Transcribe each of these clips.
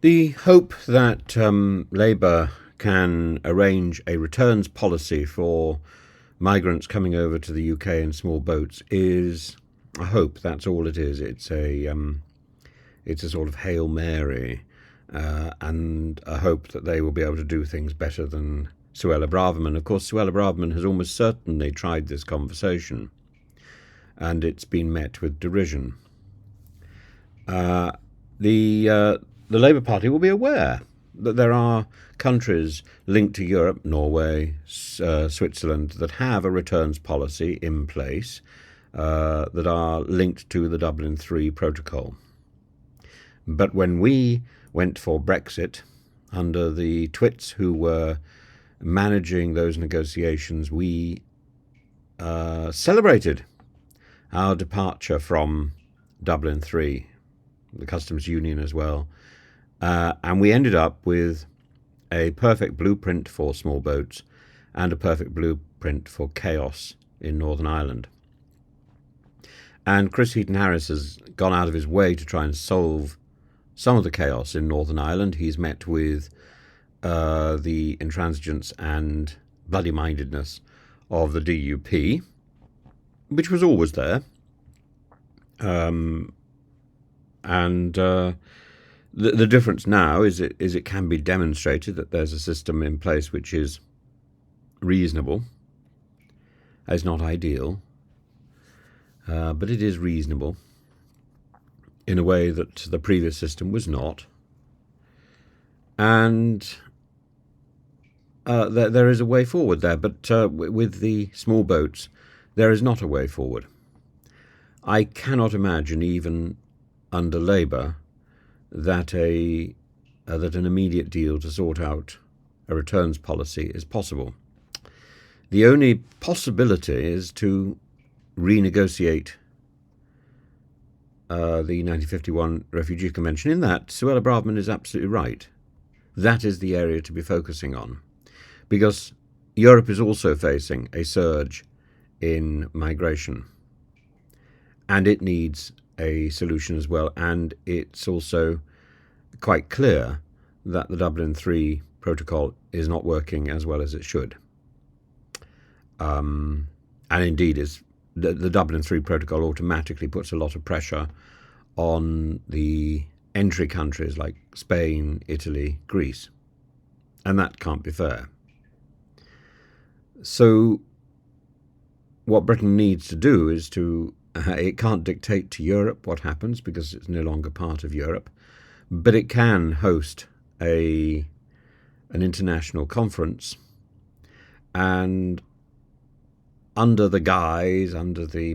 The hope that Labour can arrange a returns policy for migrants coming over to the UK in small boats is a hope. That's all it is. It's a sort of Hail Mary, and a hope that they will be able to do things better than Suella Braverman. Of course, Suella Braverman has almost certainly tried this conversation, and it's been met with derision. The Labour Party will be aware that there are countries linked to Europe, Norway, Switzerland, that have a returns policy in place that are linked to the Dublin III protocol. But when we went for Brexit, under the twits who were managing those negotiations, we celebrated our departure from Dublin III, the customs union as well, and we ended up with a perfect blueprint for small boats and a perfect blueprint for chaos in Northern Ireland. And Chris Heaton-Harris has gone out of his way to try and solve some of the chaos in Northern Ireland. He's met with the intransigence and bloody-mindedness of the DUP, which was always there. The difference now is it can be demonstrated that there's a system in place which is reasonable. It's not ideal, but it is reasonable in a way that the previous system was not. And there is a way forward there, but with the small boats, there is not a way forward. I cannot imagine, even under Labour, that an immediate deal to sort out a returns policy is possible. The only possibility is to renegotiate the 1951 Refugee Convention. In that, Suella Braverman is absolutely right. That is the area to be focusing on, because Europe is also facing a surge in migration, and it needs a solution as well. And it's also quite clear that the Dublin III protocol is not working as well as it should. And indeed, the Dublin III protocol automatically puts a lot of pressure on the entry countries like Spain, Italy, Greece. And that can't be fair. So what Britain needs to do is it can't dictate to Europe what happens because it's no longer part of Europe, but it can host an international conference, and under the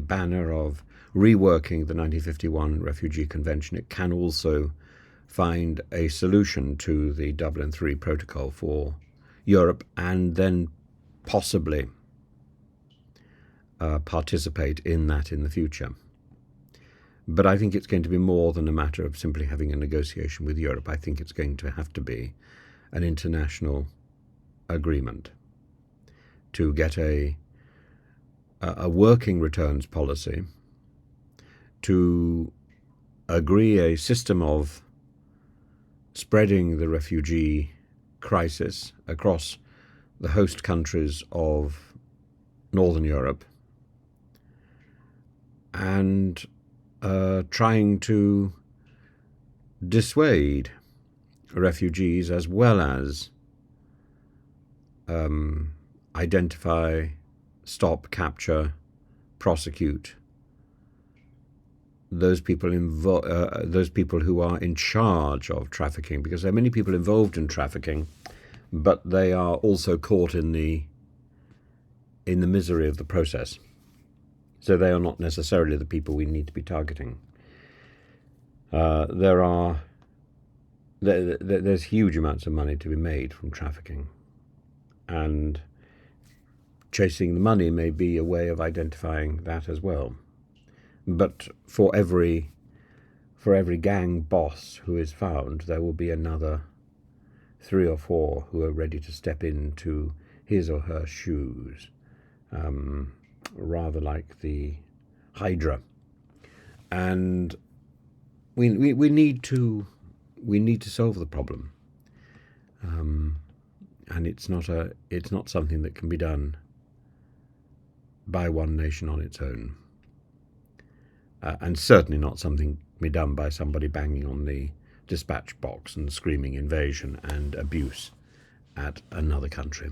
banner of reworking the 1951 Refugee Convention, it can also find a solution to the Dublin III protocol for Europe, and then possibly participate in that in the future. But I think it's going to be more than a matter of simply having a negotiation with Europe. I think it's going to have to be an international agreement to get a working returns policy, to agree a system of spreading the refugee crisis across the host countries of Northern Europe, and trying to dissuade refugees as well as identify, stop, capture, prosecute those people who are in charge of trafficking, because there are many people involved in trafficking, but they are also caught in the misery of the process. So they are not necessarily the people we need to be targeting. There's huge amounts of money to be made from trafficking, and chasing the money may be a way of identifying that as well. But for every gang boss who is found, there will be another 3 or 4 who are ready to step into his or her shoes, rather like the Hydra. And we need to we need to solve the problem, and it's not something that can be done by one nation on its own, and certainly not something can be done by somebody banging on the dispatch box and screaming invasion and abuse at another country.